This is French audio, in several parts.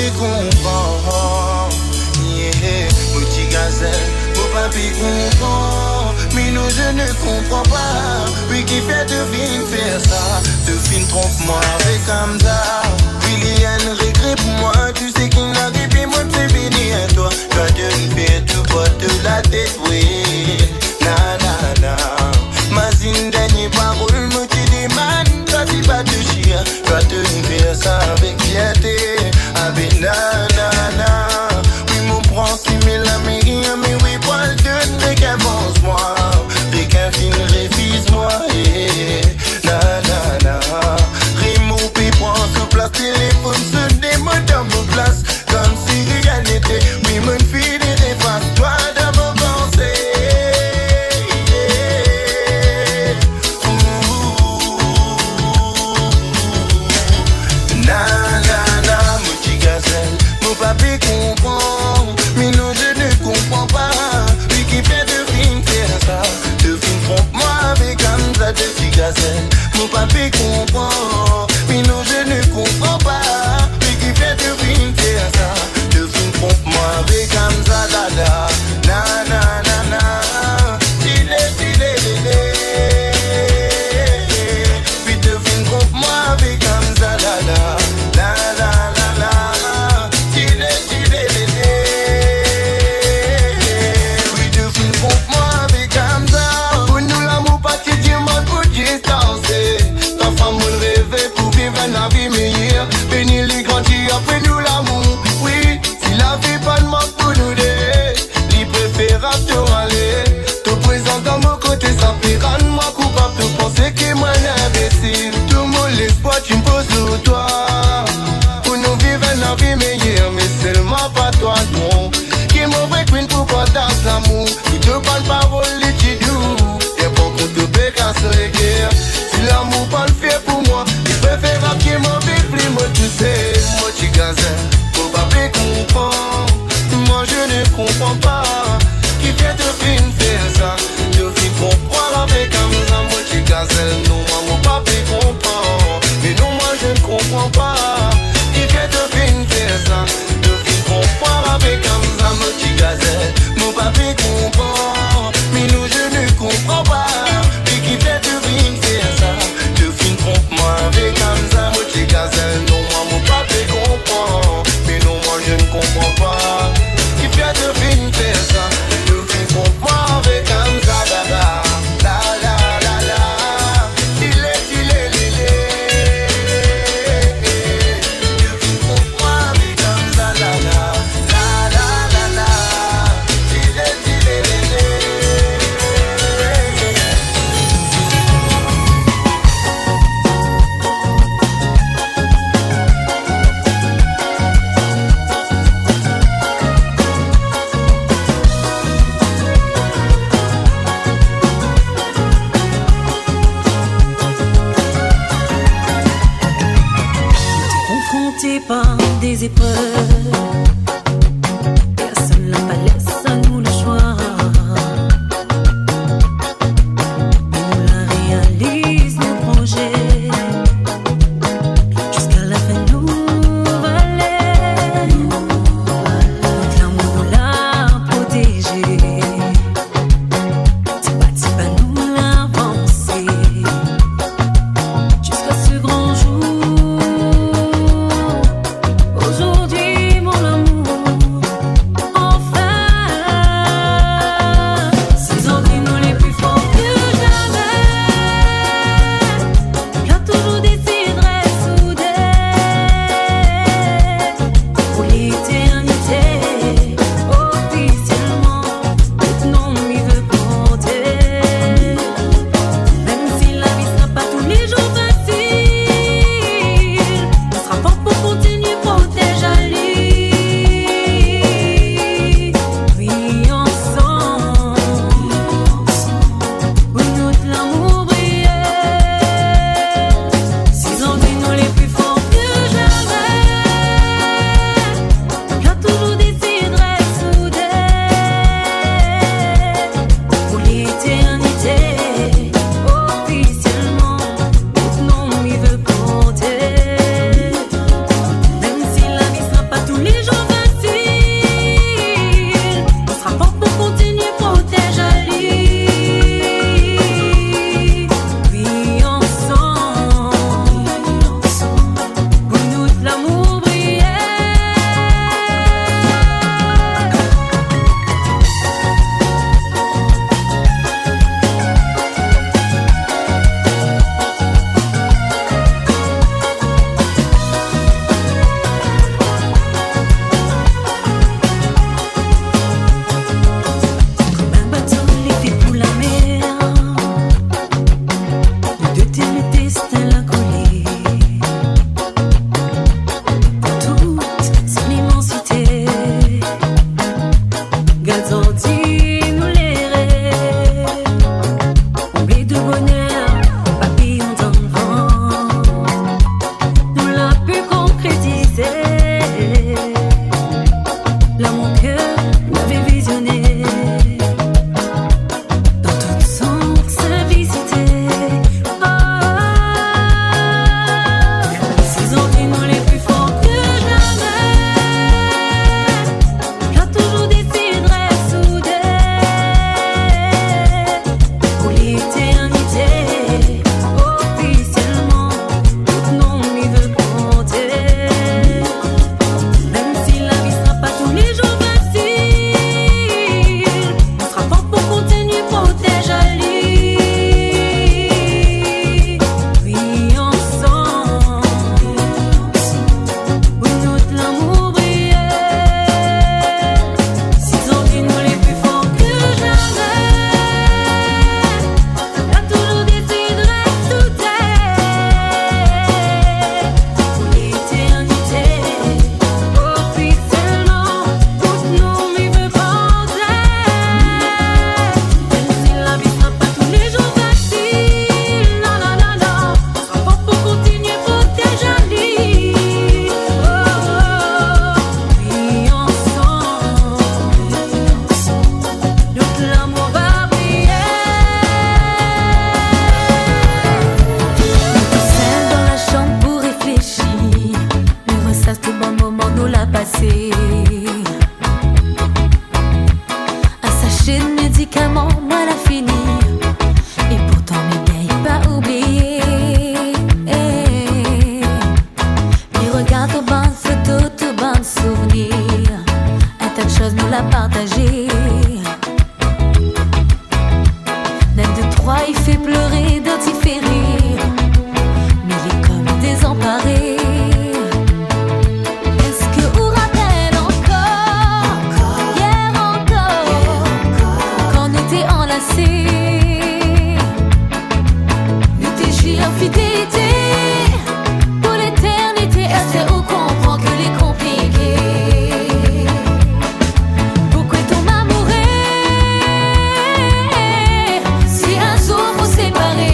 papi comprend. Yeah, mon petit gazelle, mon papi comprend. Mais non, je ne comprends pas. Oui, qui fait de fin faire ça? De fin trompe-moi avec Hamza. Il y a un regret pour moi. Tu sais qu'il n'arrive et moi c'est fini à toi. Toi de me faire tout pas de la tête, oui. Na na na. Ma zine dernière parole, moi tu demandes. Toi tu pas de chien. Toi de me faire ça avec fierté. Avec na na na. Oui, mon prend 6 000 américains. Mais oui, pour le donne, mais qu'avance-moi. Mais qu'un film révise-moi. Na na na. Remove, prends sur place, téléphone, se démode dans mon place. Comme si rien n'était. Oui, mon fille, efface-toi dans mon pensée. Na na na, mon petit gazelle, mon papi comprend. Mais non, je ne comprends pas. Lui qui fait de film faire ça. De film trompe-moi avec Hamza, de petit gazelle. Mon papi comprend. Mais non, je ne comprends pas. Lui qui fait de film faire ça. De film trompe-moi avec Hamza, dada. Na na na na. Tile, tile, tile. Puis de film trompe-moi avec Hamza, dada. La la la la. Tile, tile, tile. Puis de film trompe-moi avec Hamza. Pour nous l'amour pas que Dieu m'a pour distancer. Ta femme me rêve pour vivre la vie meilleure. Bénir les grandir après nous l'amour. Oui, si la vie pas de mort pour nous deux, il préférable de aller. Te présente à mon côté, ça fait rendre-moi coupable de penser que moi l'imbécile. Tout mon l'espoir tu me poses sur toi. Pour nous vivre la vie meilleure, mais seulement pas toi, non. Qui m'aurait queen pour partager l'amour. Il te parle parole, il te doux. Et pour qu'on te bécasse les guerres. Si l'amour pas le fait pour moi, il préférable qu'il m'en vive plus, moi tu sais. Moi tu gazelle, faut pas bien comprendre. Moi je ne comprends pas. Qui fait de fin faire ça? De fin comprendre avec Hamza. Moi tu gazelle, non moi mon papi comprend. Mais non moi je ne comprends pas. Qui fait de fin faire ça? De fin comprendre avec Hamza. Moi tu gazelle, mon papi comprend. Mais non je ne comprends pas. Et qui fait de fin faire ça? De fin trompe-moi avec Hamza. Moi tu gazelle, non moi mon papi comprend. chose nous l'a partagé. D'un de trois il fait pleurer, d'autres il fait rire, mais il est comme désemparé. Est-ce que vous rappelle encore, hier encore, quand nous t'es enlacés, nous t'es juré fidélité pour l'éternité. Est-ce que vous comprend que les compliqué? Pourquoi ton amouré si un jour vous séparez?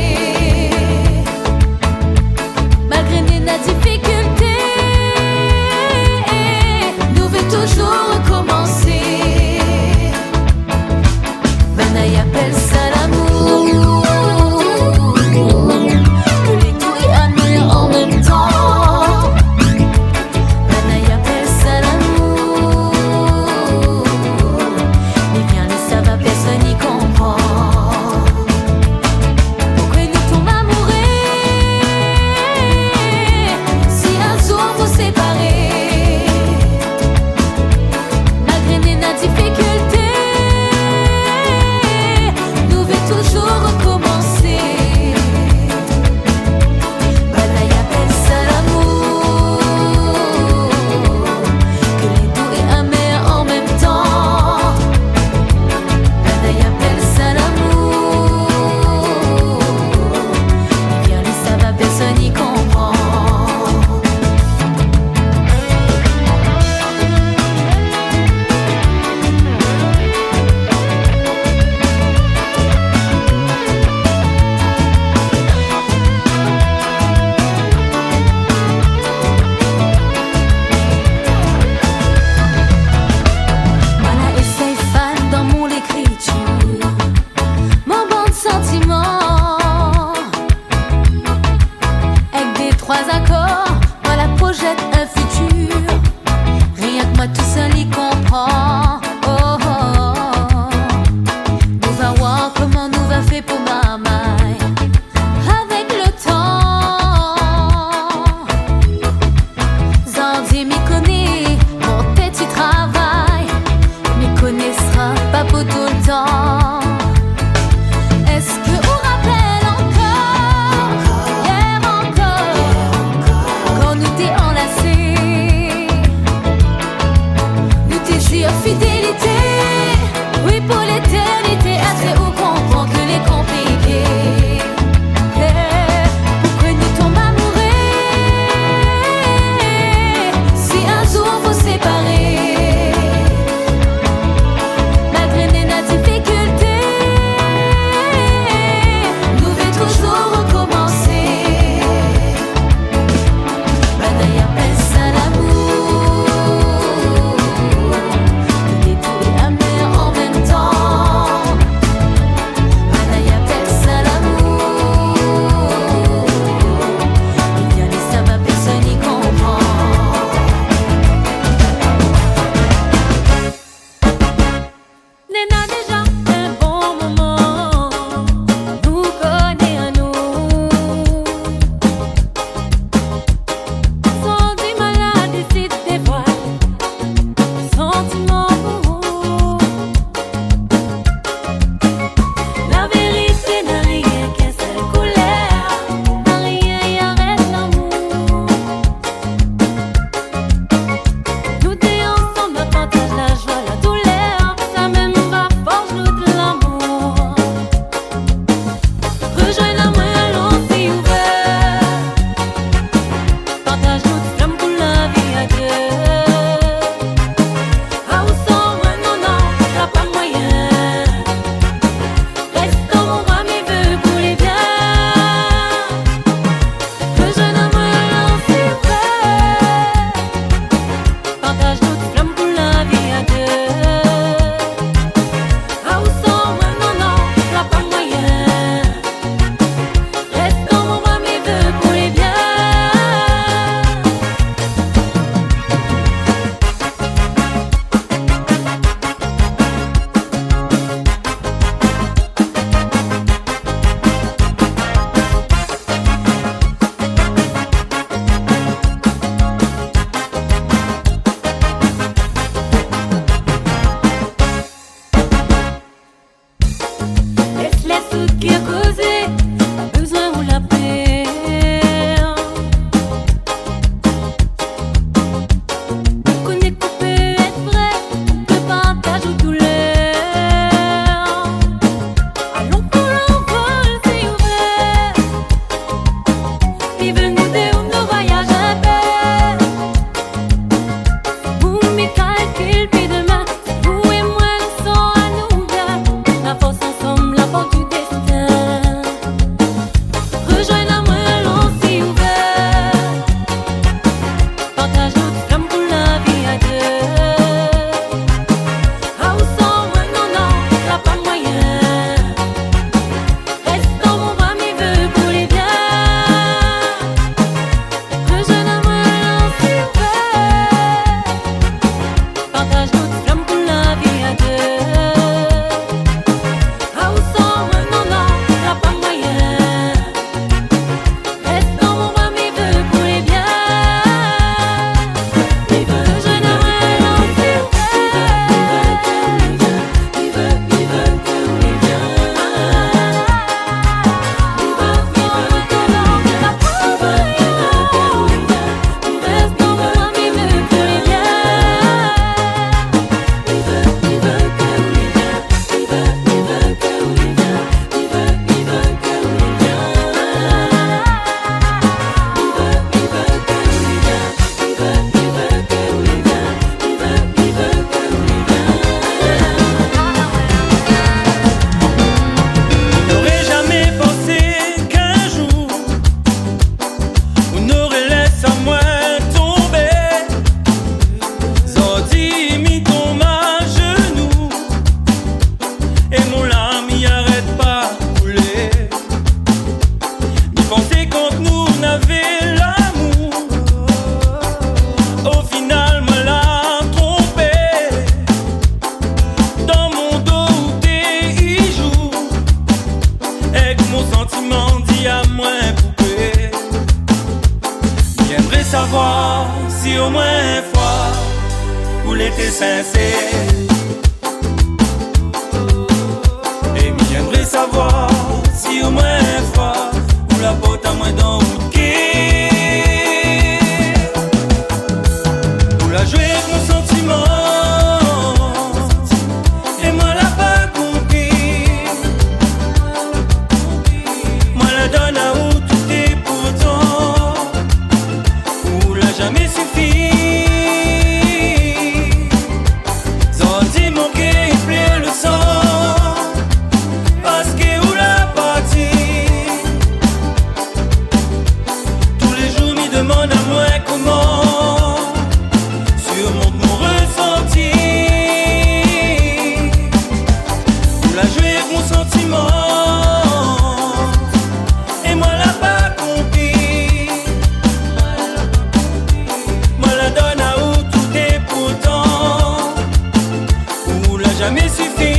partage notre flamme pour la vie à deux. Ah, où sont moi, non, non, y'a pas moyen. Reste dans mon bras, mais veux pour les biens. Il veut, je n'aimerais l'enfer. Il veut que les biens. N'aurais jamais pensé qu'un jour on aurait laissé à moi tomber. Zodi m'y tombe à genoux et mon larme y arrête pas de couler. M'y penser quand nous n'avait l'amour. Au final, moi l'a trompé. Dans mon dos où t'es y joue. Et que mon sentiment dit à moins poupée. J'aimerais savoir si au moins une fois vous l'étiez sincère. Et j'aimerais savoir si au moins une fois vous la porte à moins dans le quai. Vous la jouez avec mon sentiment. Et moi la pas compris. Moi la donne à où tout est pourtant. Où l'a jamais suffi. Zodi mon cœur il pleut le sang. Parce que où la partie. Tous les jours m'y demande à moi comment. Surmonte mon ressenti. Où la jouer avec mon sentiment. Et moi la pas compris. Moi la donne à où tout est pourtant. Où l'a jamais suffi.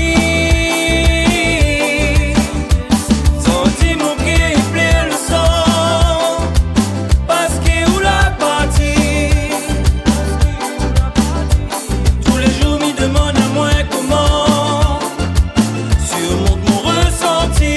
Zodi mon cœur il pleut le sang. Parce que où la partie. Tous les jours m'y demande à moi comment. Surmonte mon ressenti.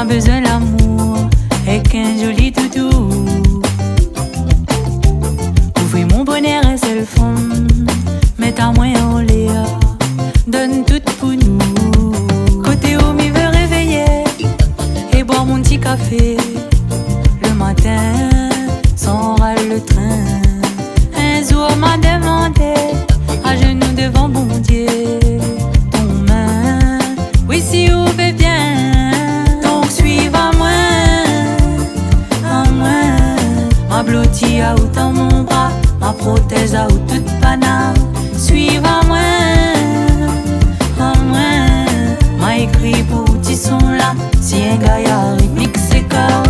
besoin d'amour et qu'un joli toutou. Ouvrez mon bonheur et c'est le fond. Mets à moi en l'air, donne tout pour nous. Côté où m'y veut réveiller et boire mon petit café. Le matin, sans râle le train. Un jour m'a demandé, à genoux devant mon Dieu, ton main, oui si vous fait bien. Donc suive à moi, ma blottie à out dans mon bras, ma prothèse à out toute banale. Suive à moi, m'a écrit pour petit son là, si un gars y a rythmique c'est corps.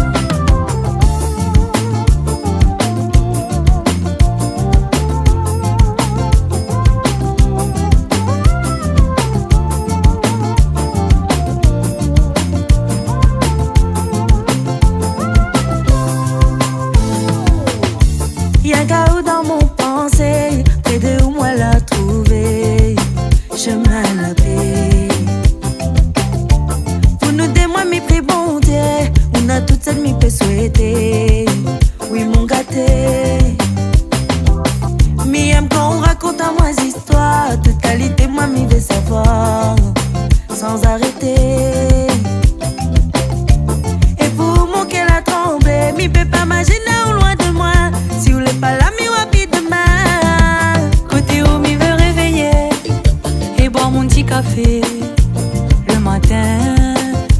Y'a Gaou dans mon pensée, près de où moi l'a trouvé, chemin la paix. Pour nous deux, moi, m'y prie bon Dieu, on a toute cette m'y peut souhaiter. Oui, mon gâté, m'y aime quand on raconte à moi des histoires, toute qualité, moi, m'y veut savoir, sans arrêter. Et pour mon qu'elle a tremblé, m'y peut pas imaginer au loin de moi. Si vous l'êtes pas là, mi wapi demain. Côté où m'y veut réveiller et boire mon petit café. Le matin,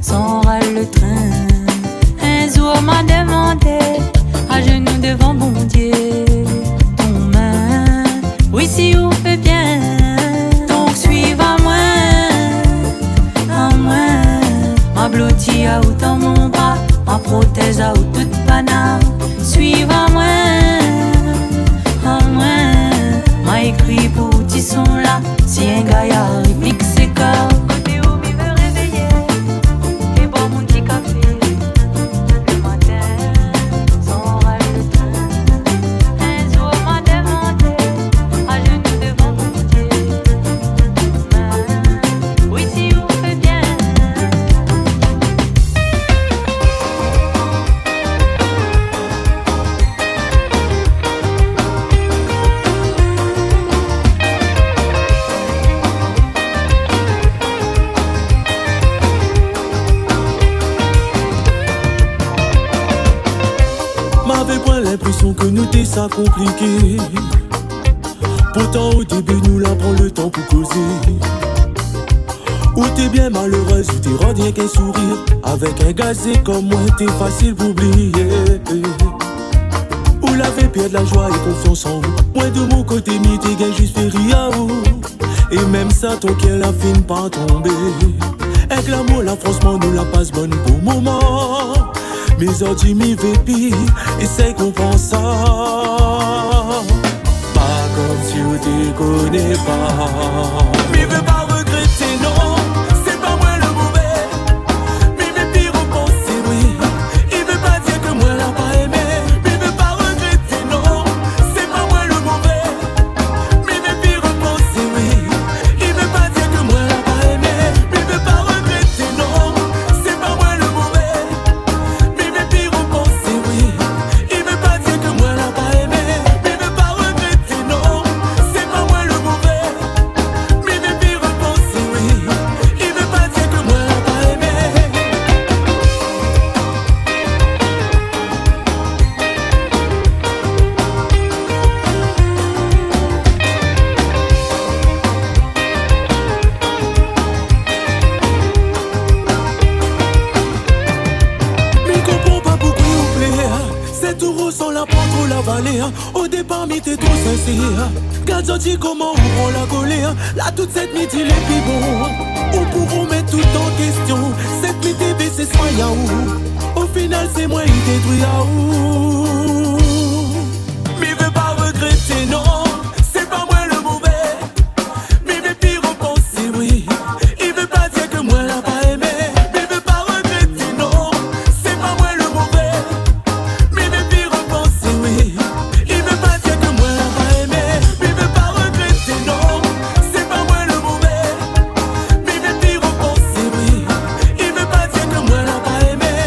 sans râle le train. Un jour m'a demandé, à genoux devant mon Dieu, ton main, oui si vous fait bien. Donc suive à moi, ma blottie à out dans mon bras, ma prothèse à out toute banale. Suive à moi, m'a écrit pour petit son là, si un gars y a rythmique c'est corps. Côté où m'y veut réveiller et boire mon petit café. Le matin, sans râle le train. Un jour m'a demandé, à genoux devant mon Dieu, oui si vous fait bien. M'avais pas l'impression que nous t'es ça compliqué. Pourtant au début nous la prend le temps pour causer. Ou t'es bien malheureuse, ou t'es rendu rien qu'un sourire. Avec un gazé comme moi t'es facile pour oublier. Ou l'avait perdre la joie et confiance en vous. Moi de mon côté m'y t'es gain juste fait rire à vous. Et même ça ton cœur la fin pas tomber. Avec l'amour la franchement nous la passe bonne pour moment. Mes ordi m'y vépi, essaye qu'on pense ça. Pas comme si on te connaît pas. Mais veux pas regretter, non, c'est pas moi le mauvais. Mais veux pire repenser, oui. Il veut pas dire que moi l'a pas aimé. Mais veux pas regretter, non, c'est pas moi le mauvais. Mais veux pire repenser, oui. Il veut pas dire que moi l'a pas aimé. Mais veux pas regretter, non, c'est pas moi le mauvais. Il veut pas dire que moi l'a pas aimé. Mais veut pas regretter, non, c'est pas moi le mauvais. Mais veut plus repenser, oui. Il veut pas dire que moi l'a pas aimé. Mais comprends pas pourquoi vous plaît. C'est tout rose sans la pente ou la vallée. Au départ, m'y t'es trop sincère. Garde sorti comment on prend la colère. Là, toute cette midi, les plus bon. Où pourront mettre tout en question. Cette midi, c'est soin à où. Au final, c'est moi qui détruis à où. Mais veux pas regretter, non. C'est pas moi le mauvais. Mais veux plus repenser, oui. Il veut pas dire que moi l'a pas aimé. Mais veut pas regretter, non. C'est pas moi le mauvais. Mais veut plus repenser, oui. Il veut pas dire que moi l'a pas aimé. Mais veut pas regretter, non. C'est pas moi le mauvais. Mais veut plus repenser, oui. Il veut pas dire que moi l'a pas aimé.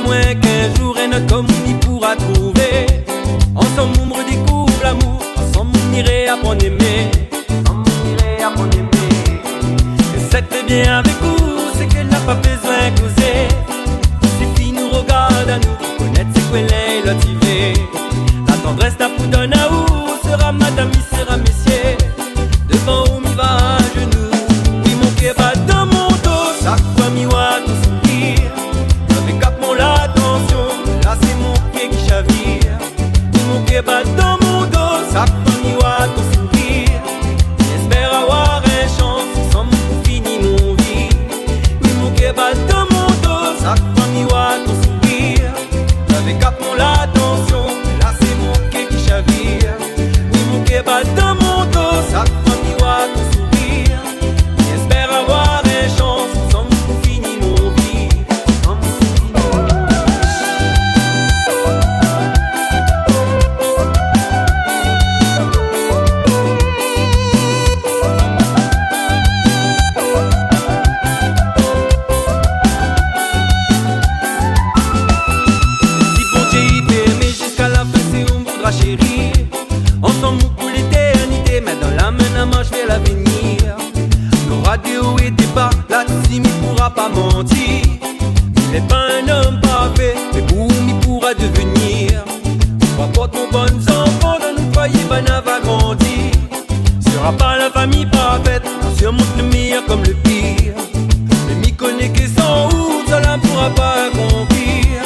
moins qu'un jour et notre commun y pourra trouver. Ensemble on redécouvre l'amour, ensemble on irait apprendre à aimer. Et c'est très bien avec vous, c'est qu'elle n'a pas besoin de causer. Il suffit nous regarde à nous, connaître c'est qu'elle est motivée. La tendresse n'a pour donner à où sera madame, il sera messieurs. Devant où m'y va à genoux, il manquait pas dans mon dos. Chaque fois m'y voit tout sourire, avec cap mon l'attention, là c'est mon pied qui chavire. Il manquait pas dans mon dos, chaque fois m'y voit tout sourire. J'espère avoir une chance, sans mon fini mon vie. Il manquait pas dans mon dos, chaque fois m'y voit tout sourire. Avec cap mon l'attention, là c'est mon pied qui chavire. Il manquait pas dans mon dos, chaque fois m'y voit tout sourire. J'espère avoir une chance, sans mon fini mon vie. Si bon Dieu y peut aimer jusqu'à la fin, c'est on voudra chérir. Ensemble pour l'éternité, mais dans la main à marche vers l'avenir. Nos radios et débats, là dessus m'y pourra pas mentir. Il n'est pas un homme parfait, mais pour m'y pourra devenir. Peu importe mon bon enfant, dans nos foyers, ben va grandir. Sera pas la famille parfaite, on surmonte le meilleur comme le pire. Mais m'y connaît que sans où, cela ne pourra pas accomplir.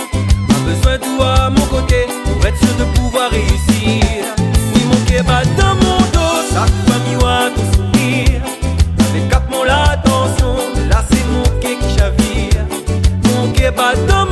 Pas besoin de toi à mon côté, pour être sûr de pouvoir réussir. Il manquait pas dans mon dos, chaque famille voit ton sourire. Avec cap mon l'attention, là c'est mon quai qui chavire. Manquait pas dans